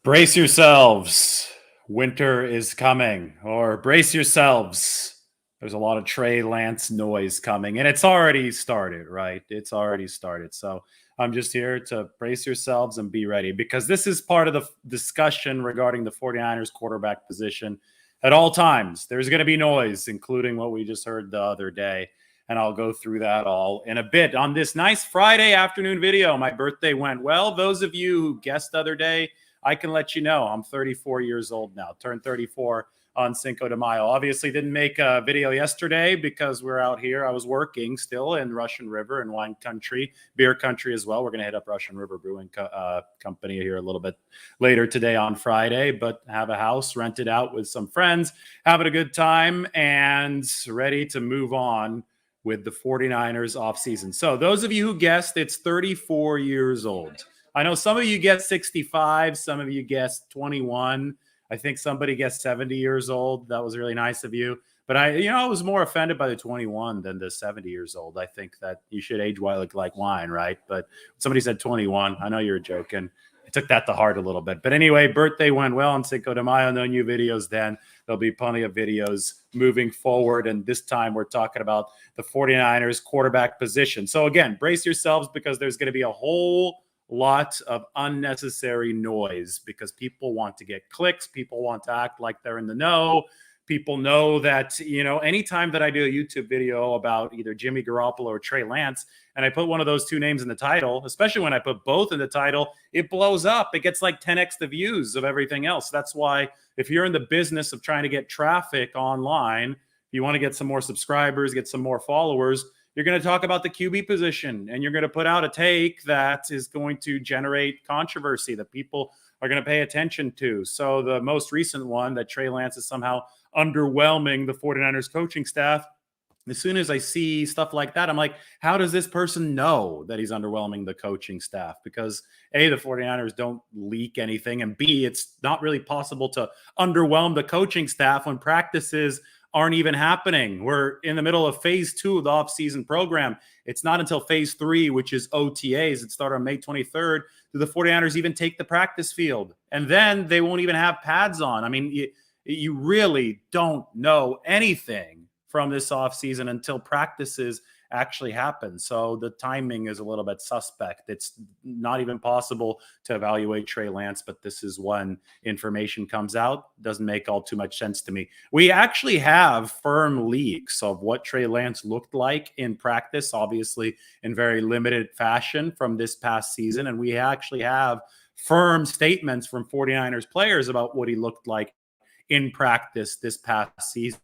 Brace yourselves. Winter is coming. Or brace yourselves. There's a lot of Trey Lance noise coming. And it's already started, right? It's already started. So I'm just here to brace yourselves and be ready because this is part of the discussion regarding the 49ers quarterback position. At all times, there's going to be noise, including what we just heard the other day. And I'll go through that all in a bit on this nice Friday afternoon video. My birthday went well. Those of you who guessed the other day, I can let you know I'm 34 years old now, turned 34 on Cinco de Mayo. Obviously didn't make a video yesterday because we're out here. I was working still in Russian River and wine country, beer country as well. We're going to hit up Russian River Brewing Company here a little bit later today on Friday, but have a house rented out with some friends, having a good time and ready to move on with the 49ers offseason. So those of you who guessed, it's 34 years old. I know some of you guessed 65, some of you guessed 21. I think somebody guessed 70 years old. That was really nice of you. But I was more offended by the 21 than the 70 years old. I think that you should age like wine, right? But somebody said 21. I know you're joking. I took that to heart a little bit. But anyway, birthday went well on Cinco de Mayo. No new videos then. There'll be plenty of videos moving forward. And this time we're talking about the 49ers quarterback position. So again, brace yourselves because there's going to be a whole lot of unnecessary noise because people want to get clicks. People want to act like they're in the know. People know that, anytime that I do a YouTube video about either Jimmy Garoppolo or Trey Lance, and I put one of those two names in the title, especially when I put both in the title, it blows up. It gets like 10x the views of everything else. That's why if you're in the business of trying to get traffic online, if you want to get some more subscribers, get some more followers, you're going to talk about the QB position and you're going to put out a take that is going to generate controversy that people are going to pay attention to. So the most recent one that Trey Lance is somehow underwhelming the 49ers coaching staff. As soon as I see stuff like that, I'm like, how does this person know that he's underwhelming the coaching staff? Because A, the 49ers don't leak anything, and B, it's not really possible to underwhelm the coaching staff when practices aren't even happening. We're in the middle of phase 2 of the offseason program. It's not until phase 3, which is OTAs. It started on May 23rd. Do the 49ers even take the practice field? And then they won't even have pads on. I mean, you really don't know anything from this offseason until practices actually happen. So the timing is a little bit suspect. It's not even possible to evaluate Trey Lance, but this is when information comes out. Doesn't make all too much sense to me. We actually have firm leaks of what Trey Lance looked like in practice, obviously in very limited fashion from this past season. And we actually have firm statements from 49ers players about what he looked like in practice this past season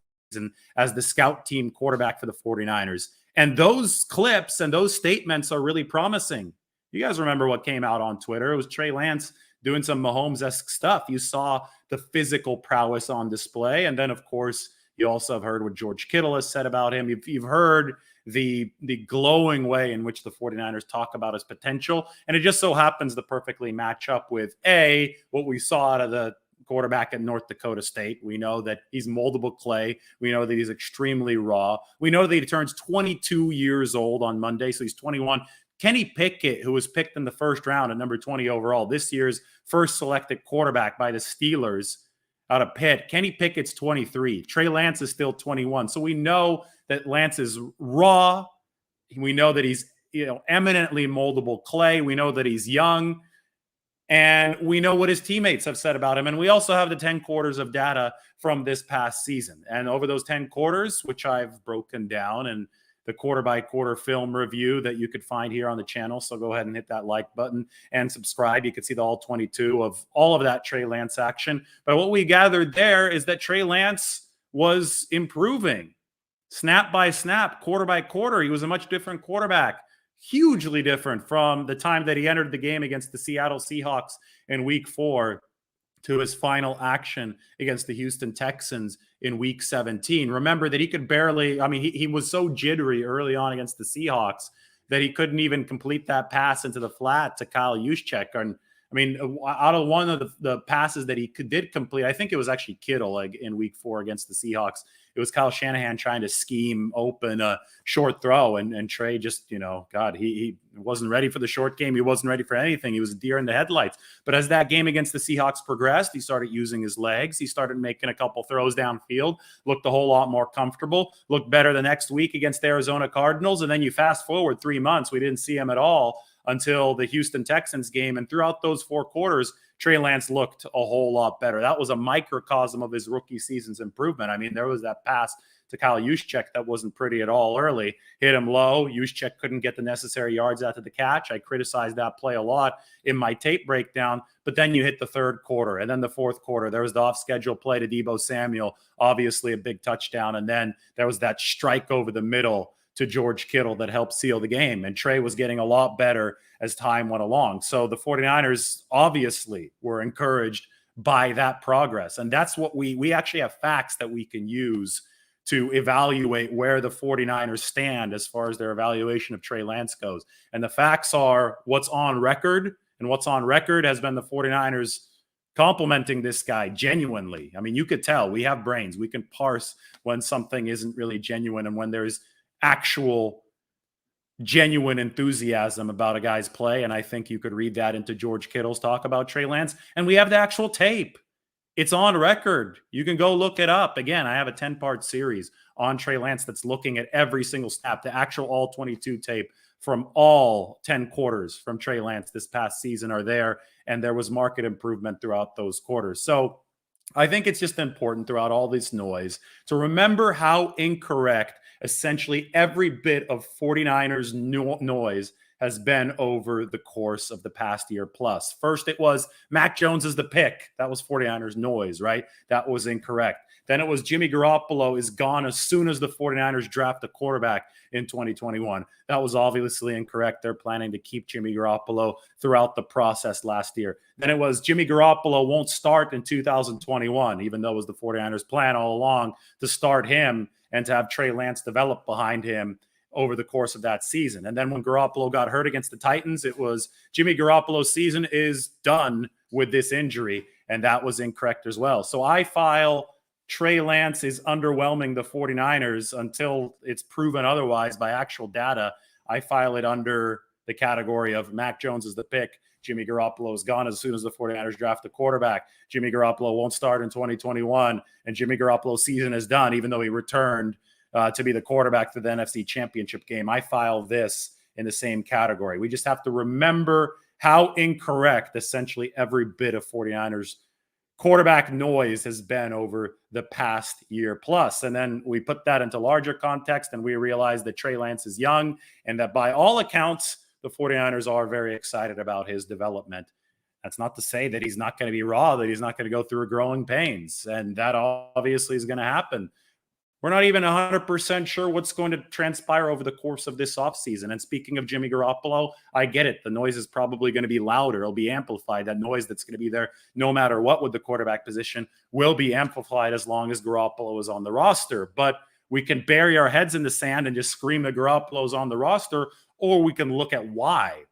as the scout team quarterback for the 49ers. And those clips and those statements are really promising. You guys remember what came out on Twitter? It was Trey Lance doing some Mahomes-esque stuff. You saw the physical prowess on display. And then, of course, you also have heard what George Kittle has said about him. You've heard the glowing way in which the 49ers talk about his potential. And it just so happens to perfectly match up with, A, what we saw out of the quarterback at North Dakota State. We know that he's moldable clay. We know that he's extremely raw. We know that he turns 22 years old on Monday, so he's 21. Kenny Pickett, who was picked in the first round at number 20 overall, this year's first selected quarterback by the Steelers out of Pitt. Kenny Pickett's 23. Trey Lance is still 21. So we know that Lance is raw. We know that he's eminently moldable clay. We know that he's young. And we know what his teammates have said about him. And we also have the 10 quarters of data from this past season. And over those 10 quarters, which I've broken down in the quarter-by-quarter film review that you could find here on the channel. So go ahead and hit that like button and subscribe. You can see the all 22 of all of that Trey Lance action. But what we gathered there is that Trey Lance was improving snap by snap, quarter by quarter. He was a much different quarterback. Hugely different from the time that he entered the game against the Seattle Seahawks in week 4 to his final action against the Houston Texans in week 17. Remember that he could barely, he was so jittery early on against the Seahawks that he couldn't even complete that pass into the flat to Kyle Juszczyk. And I mean, out of one of the passes that he did complete, I think it was actually Kittle like in week 4 against the Seahawks. It was Kyle Shanahan trying to scheme open a short throw, and Trey just, God, he wasn't ready for the short game. He wasn't ready for anything. He was a deer in the headlights. But as that game against the Seahawks progressed, he started using his legs. He started making a couple throws downfield, looked a whole lot more comfortable, looked better the next week against the Arizona Cardinals. And then you fast forward 3 months, we didn't see him at all until the Houston Texans game. And throughout those 4 quarters, Trey Lance looked a whole lot better. That was a microcosm of his rookie season's improvement. I mean, there was that pass to Kyle Juszczyk that wasn't pretty at all early. Hit him low. Juszczyk couldn't get the necessary yards after the catch. I criticized that play a lot in my tape breakdown. But then you hit the 3rd quarter and then the 4th quarter. There was the off-schedule play to Deebo Samuel, obviously a big touchdown. And then there was that strike over the middle to George Kittle that helped seal the game. And Trey was getting a lot better as time went along. So the 49ers obviously were encouraged by that progress. And that's what we actually have facts that we can use to evaluate where the 49ers stand as far as their evaluation of Trey Lance goes. And the facts are what's on record, and what's on record has been the 49ers complimenting this guy genuinely. I mean, you could tell we have brains. We can parse when something isn't really genuine and when there's actual genuine enthusiasm about a guy's play. And I think you could read that into George Kittle's talk about Trey Lance. And we have the actual tape. It's on record. You can go look it up. Again, I have a 10-part series on Trey Lance that's looking at every single snap, the actual all 22 tape from all 10 quarters from Trey Lance this past season are there. And there was market improvement throughout those quarters. So I think it's just important throughout all this noise to remember how incorrect essentially every bit of 49ers noise has been over the course of the past year plus. First, it was Mac Jones is the pick. That was 49ers noise, right? That was incorrect. Then it was Jimmy Garoppolo is gone as soon as the 49ers draft a quarterback in 2021. That was obviously incorrect. They're planning to keep Jimmy Garoppolo throughout the process last year. Then it was Jimmy Garoppolo won't start in 2021, even though it was the 49ers' plan all along to start him and to have Trey Lance develop behind him over the course of that season. And then when Garoppolo got hurt against the Titans, it was Jimmy Garoppolo's season is done with this injury, and that was incorrect as well. So I file Trey Lance is underwhelming the 49ers until it's proven otherwise by actual data. I file it under the category of Mac Jones is the pick. Jimmy Garoppolo is gone as soon as the 49ers draft the quarterback. Jimmy Garoppolo won't start in 2021, and Jimmy Garoppolo's season is done, even though he returned to be the quarterback for the NFC Championship game. I file this in the same category. We just have to remember how incorrect essentially every bit of 49ers quarterback noise has been over the past year plus. And then we put that into larger context and we realize that Trey Lance is young and that by all accounts, the 49ers are very excited about his development. That's not to say that he's not going to be raw, that he's not going to go through growing pains. And that obviously is going to happen. We're not even 100% sure what's going to transpire over the course of this offseason. And speaking of Jimmy Garoppolo, I get it. The noise is probably going to be louder. It'll be amplified. That noise that's going to be there no matter what with the quarterback position will be amplified as long as Garoppolo is on the roster. But we can bury our heads in the sand and just scream that Garoppolo's on the roster, or we can look at why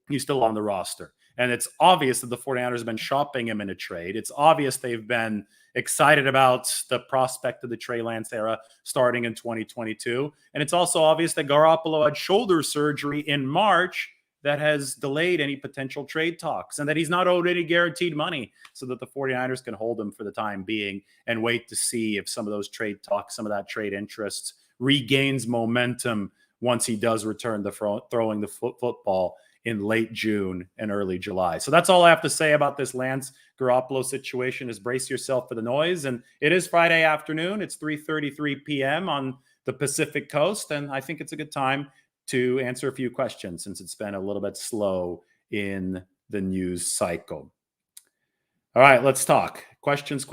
he's still on the roster. And it's obvious that the 49ers have been shopping him in a trade. It's obvious they've been excited about the prospect of the Trey Lance era starting in 2022. And it's also obvious that Garoppolo had shoulder surgery in March that has delayed any potential trade talks and that he's not owed any guaranteed money so that the 49ers can hold him for the time being and wait to see if some of those trade talks, some of that trade interest regains momentum once he does return to throwing the football in late June and early July. So that's all I have to say about this Lance Garoppolo situation is brace yourself for the noise. And it is Friday afternoon. It's 3:33 p.m. on the Pacific Coast. And I think it's a good time to answer a few questions since it's been a little bit slow in the news cycle. All right, let's talk. Questions.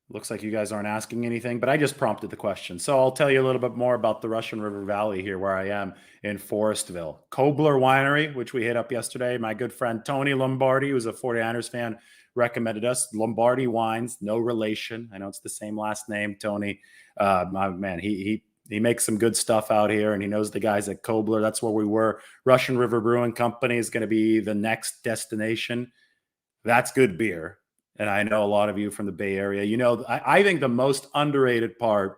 Looks like you guys aren't asking anything, but I just prompted the question. So I'll tell you a little bit more about the Russian River Valley here where I am in Forestville. Kobler Winery, which we hit up yesterday. My good friend Tony Lombardi, who's a 49ers fan, recommended us. Lombardi Wines, no relation. I know it's the same last name, Tony. My man, he He makes some good stuff out here, and he knows the guys at Kobler. That's where we were. Russian River Brewing Company is going to be the next destination. That's good beer. And I know a lot of you from the Bay Area. I think the most underrated part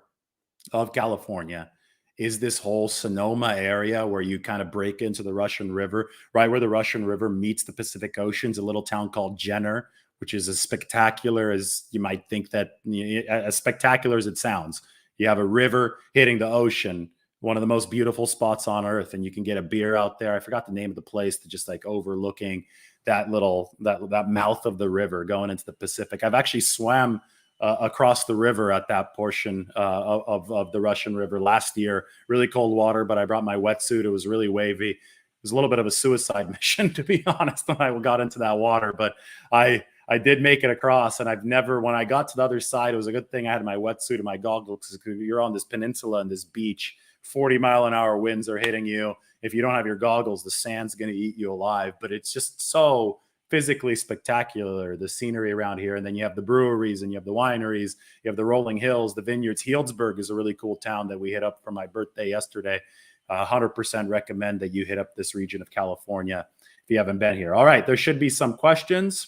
of California is this whole Sonoma area where you kind of break into the Russian River, right where the Russian River meets the Pacific Ocean's a little town called Jenner, which is as spectacular as you might think as spectacular as it sounds. You have a river hitting the ocean, one of the most beautiful spots on earth, and you can get a beer out there. I forgot the name of the place, to just like overlooking that mouth of the river going into the Pacific. I've actually swam across the river at that portion of the Russian River last year. Really cold water, but I brought my wetsuit. It was really wavy. It was a little bit of a suicide mission, to be honest, when I got into that water, but I did make it across, and when I got to the other side, it was a good thing I had my wetsuit and my goggles, because you're on this peninsula and this beach, 40-mile-an-hour winds are hitting you. If you don't have your goggles, the sand's going to eat you alive, but it's just so physically spectacular, the scenery around here. And then you have the breweries and you have the wineries, you have the rolling hills, the vineyards. Healdsburg is a really cool town that we hit up for my birthday yesterday. 100% recommend that you hit up this region of California if you haven't been here. All right, there should be some questions.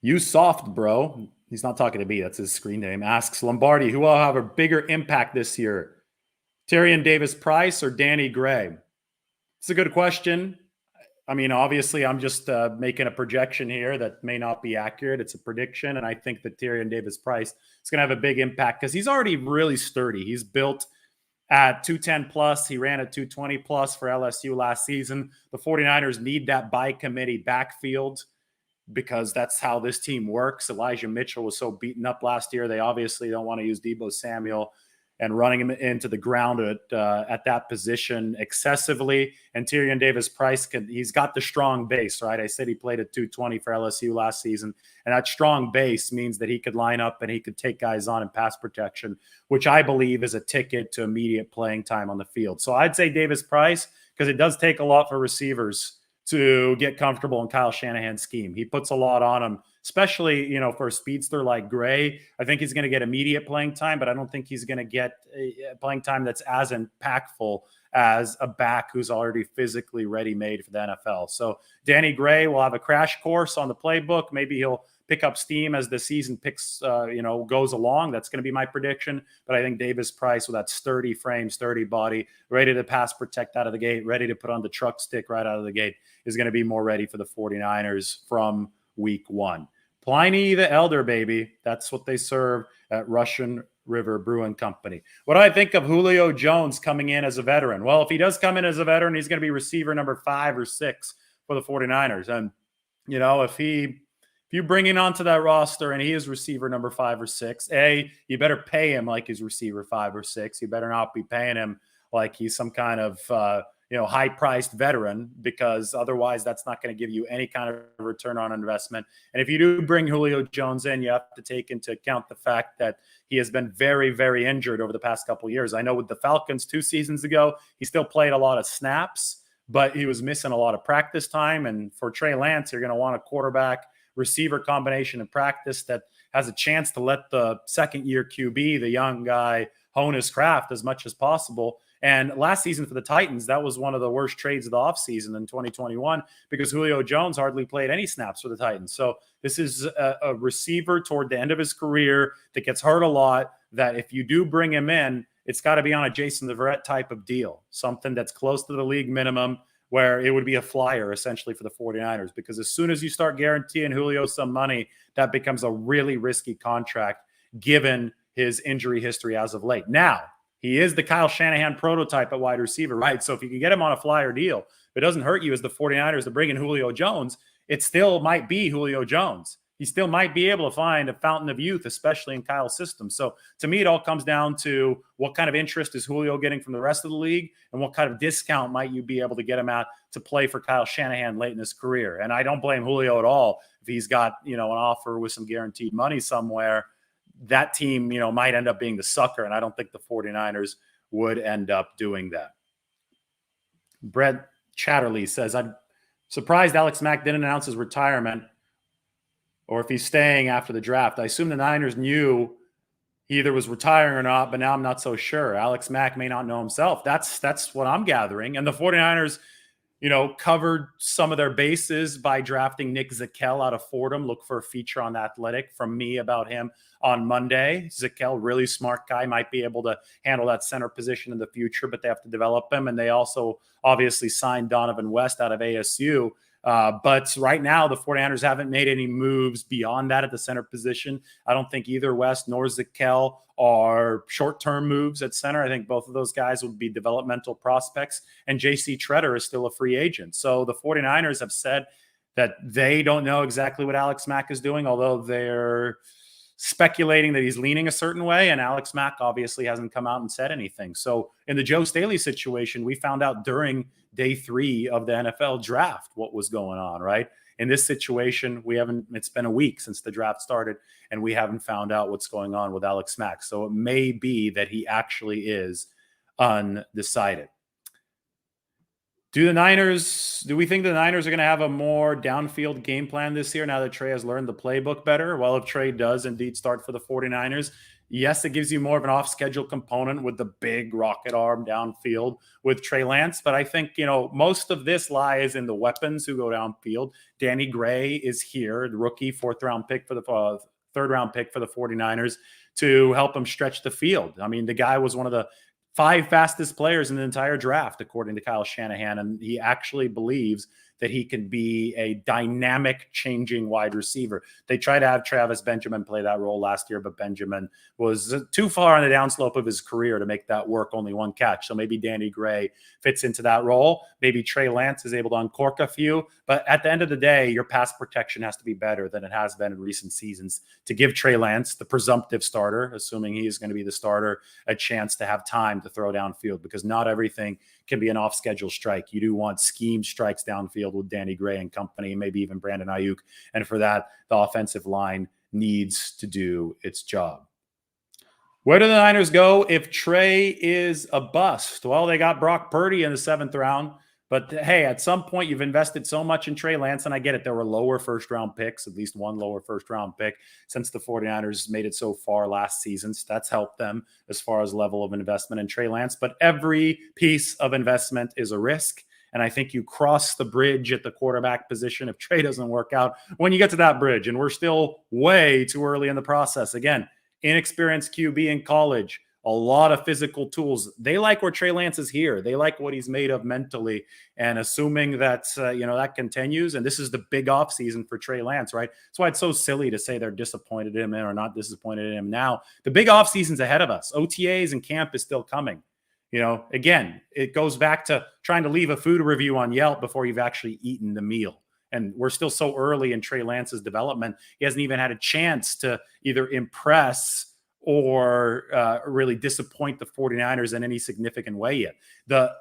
You soft, bro. He's not talking to me. That's his screen name. Asks Lombardi, who will have a bigger impact this year? Tyrion Davis-Price or Danny Gray? It's a good question. I mean, obviously, I'm just making a projection here that may not be accurate. It's a prediction, and I think that Tyrion Davis-Price is going to have a big impact because he's already really sturdy. He's built at 210 plus. He ran at 220 plus for LSU last season. The 49ers need that by committee backfield because that's how this team works. Elijah Mitchell was so beaten up last year. They obviously don't want to use Deebo Samuel and running him into the ground at that position excessively. And Tyrion Davis-Price, he's got the strong base, right? I said he played at 220 for LSU last season. And that strong base means that he could line up and he could take guys on in pass protection, which I believe is a ticket to immediate playing time on the field. So I'd say Davis-Price, because it does take a lot for receivers to get comfortable in Kyle Shanahan's scheme. He puts a lot on them, especially, for a speedster like Gray. I think he's going to get immediate playing time, but I don't think he's going to get playing time that's as impactful as a back who's already physically ready-made for the NFL. So Danny Gray will have a crash course on the playbook. Maybe he'll pick up steam as the season goes along. That's going to be my prediction. But I think Davis-Price, with that sturdy frame, sturdy body, ready to pass protect out of the gate, ready to put on the truck stick right out of the gate, is going to be more ready for the 49ers from week one. Pliny the Elder, baby. That's what they serve at Russian River Brewing Company. What do I think of Julio Jones coming in as a veteran? Well, if he does come in as a veteran, he's going to be receiver number 5 or 6 for the 49ers. And, if you bring him onto that roster and he is receiver number 5 or 6, you better pay him like he's receiver 5 or 6. You better not be paying him like he's some kind of high-priced veteran, because otherwise that's not going to give you any kind of return on investment. And if you do bring Julio Jones in, you have to take into account the fact that he has been very, very injured over the past couple of years. I know with the Falcons 2 seasons ago, he still played a lot of snaps, but he was missing a lot of practice time. And for Trey Lance, you're going to want a quarterback receiver combination in practice that has a chance to let the second-year QB, the young guy, hone his craft as much as possible. And last season for the Titans, that was one of the worst trades of the offseason in 2021 because Julio Jones hardly played any snaps for the Titans. So this is a receiver toward the end of his career that gets hurt a lot, that if you do bring him in, it's got to be on a Jason Verrett type of deal, something that's close to the league minimum, where it would be a flyer essentially for the 49ers, because as soon as you start guaranteeing Julio some money, that becomes a really risky contract given his injury history as of late. Now, he is the Kyle Shanahan prototype at wide receiver, right? So if you can get him on a flyer deal, if it doesn't hurt you as the 49ers to bring in Julio Jones, it still might be Julio Jones. He still might be able to find a fountain of youth, especially in Kyle's system. So to me, it all comes down to what kind of interest is Julio getting from the rest of the league, and what kind of discount might you be able to get him at to play for Kyle Shanahan late in his career. And I don't blame Julio at all if he's got, an offer with some guaranteed money somewhere. That team, might end up being the sucker, and I don't think the 49ers would end up doing that. Brett Chatterley says, I'm surprised Alex Mack didn't announce his retirement, or if he's staying after the draft. I assume the Niners knew he either was retiring or not, but now I'm not so sure. Alex Mack may not know himself. That's what I'm gathering. And the 49ers, covered some of their bases by drafting Nick Zakelj out of Fordham. Look for a feature on The Athletic from me about him on Monday. Zakelj, really smart guy, might be able to handle that center position in the future, but they have to develop him. And they also obviously signed Donovan West out of ASU. But right now, the 49ers haven't made any moves beyond that at the center position. I don't think either West nor Zakelj are short-term moves at center. I think both of those guys would be developmental prospects. And J.C. Treader is still a free agent. So the 49ers have said that they don't know exactly what Alex Mack is doing, although they're speculating that he's leaning a certain way. And Alex Mack obviously hasn't come out and said anything. So in the Joe Staley situation, we found out during day 3 of the NFL draft what was going on, right? In this situation, it's been a week since the draft started, and we haven't found out what's going on with Alex Mack. So it may be that he actually is undecided. Do we think the Niners are going to have a more downfield game plan this year now that Trey has learned the playbook better? Well, if Trey does indeed start for the 49ers, yes, it gives you more of an off-schedule component with the big rocket arm downfield with Trey Lance. But I think, most of this lies in the weapons who go downfield. Danny Gray is here, the rookie third-round pick for the 49ers, to help him stretch the field. I mean, the guy was one of the 5 fastest players in the entire draft, according to Kyle Shanahan. And he actually believes that he can be a dynamic, changing wide receiver. They tried to have Travis Benjamin play that role last year, but Benjamin was too far on the downslope of his career to make that work, only 1 catch. So maybe Danny Gray fits into that role. Maybe Trey Lance is able to uncork a few. But at the end of the day, your pass protection has to be better than it has been in recent seasons to give Trey Lance, the presumptive starter, assuming he is going to be the starter, a chance to have time to throw downfield, because not everything can be an off-schedule strike. You do want scheme strikes downfield with Danny Gray and company, maybe even Brandon Ayuk. And for that, the offensive line needs to do its job. Where do the Niners go if Trey is a bust? Well, they got Brock Purdy in the 7th round. But hey, at some point, you've invested so much in Trey Lance, and I get it. There were lower first-round picks, at least one lower first-round pick, since the 49ers made it so far last season. So that's helped them as far as level of investment in Trey Lance. But every piece of investment is a risk. And I think you cross the bridge at the quarterback position if Trey doesn't work out when you get to that bridge. And we're still way too early in the process. Again, inexperienced QB in college, a lot of physical tools. They like where Trey Lance is here. They like what he's made of mentally. And assuming that, that continues, and this is the big offseason for Trey Lance, right? That's why it's so silly to say they're disappointed in him or not disappointed in him now. The big offseason's ahead of us. OTAs and camp is still coming. Again, it goes back to trying to leave a food review on Yelp before you've actually eaten the meal. And we're still so early in Trey Lance's development. He hasn't even had a chance to either impress or really disappoint the 49ers in any significant way yet. The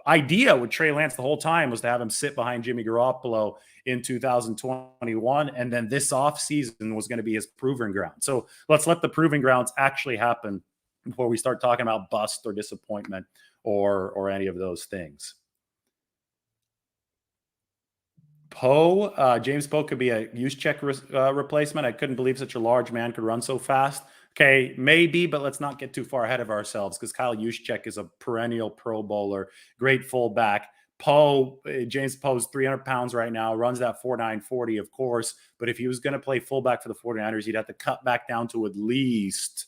idea with Trey Lance the whole time was to have him sit behind Jimmy Garoppolo in 2021. And then this offseason was going to be his proving ground. So let's let the proving grounds actually happen before we start talking about bust or disappointment or any of those things. James Poe could be a Juszczyk replacement. I couldn't believe such a large man could run so fast. Okay, maybe, but let's not get too far ahead of ourselves, because Kyle Juszczyk is a perennial Pro Bowler, great fullback. James Poe's 300 pounds right now, runs that 4.9 40, of course. But if he was going to play fullback for the 49ers, he'd have to cut back down to at least,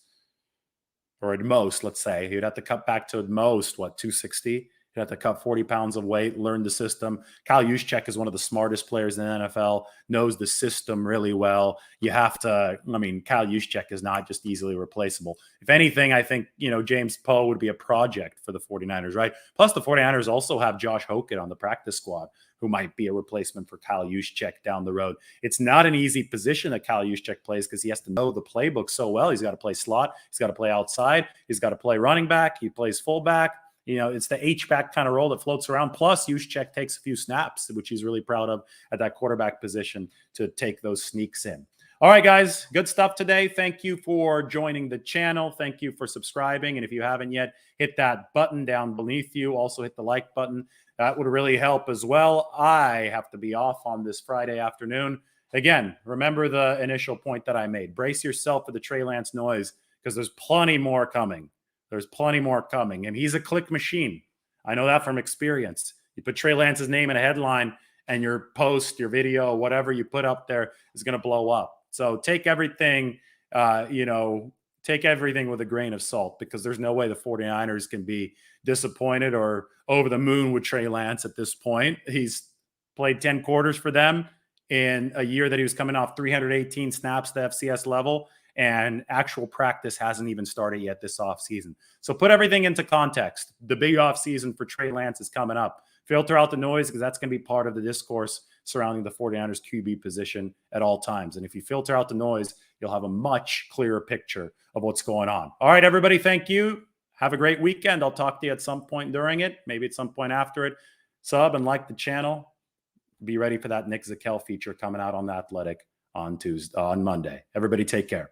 or at most, let's say, he'd have to cut back to at most, 260? He'd have to cut 40 pounds of weight, learn the system. Kyle Juszczyk is one of the smartest players in the NFL, knows the system really well. Kyle Juszczyk is not just easily replaceable. If anything, I think, James Poe would be a project for the 49ers, right? Plus, the 49ers also have Josh Hokett on the practice squad, who might be a replacement for Kyle Juszczyk down the road. It's not an easy position that Kyle Juszczyk plays, because he has to know the playbook so well. He's got to play slot. He's got to play outside. He's got to play running back. He plays fullback. It's the H-back kind of role that floats around. Plus, Juszczyk takes a few snaps, which he's really proud of at that quarterback position, to take those sneaks in. All right, guys, good stuff today. Thank you for joining the channel. Thank you for subscribing. And if you haven't yet, hit that button down beneath you. Also hit the like button. That would really help as well. I have to be off on this Friday afternoon. Again, remember the initial point that I made. Brace yourself for the Trey Lance noise. because there's plenty more coming. There's plenty more coming. And he's a click machine. I know that from experience. You put Trey Lance's name in a headline and your post, your video, whatever you put up there is going to blow up. So take everything, take everything with a grain of salt, because there's no way the 49ers can be disappointed or over the moon with Trey Lance at this point. He's played 10 quarters for them in a year that he was coming off 318 snaps at the FCS level, and actual practice hasn't even started yet this offseason. So put everything into context. The big offseason for Trey Lance is coming up. Filter out the noise, because that's going to be part of the discourse surrounding the 49ers QB position at all times. And if you filter out the noise, you'll have a much clearer picture of what's going on. All right, everybody, thank you. Have a great weekend. I'll talk to you at some point during it, maybe at some point after it. Sub and like the channel. Be ready for that Nick Zakel feature coming out on The Athletic on Monday. Everybody take care.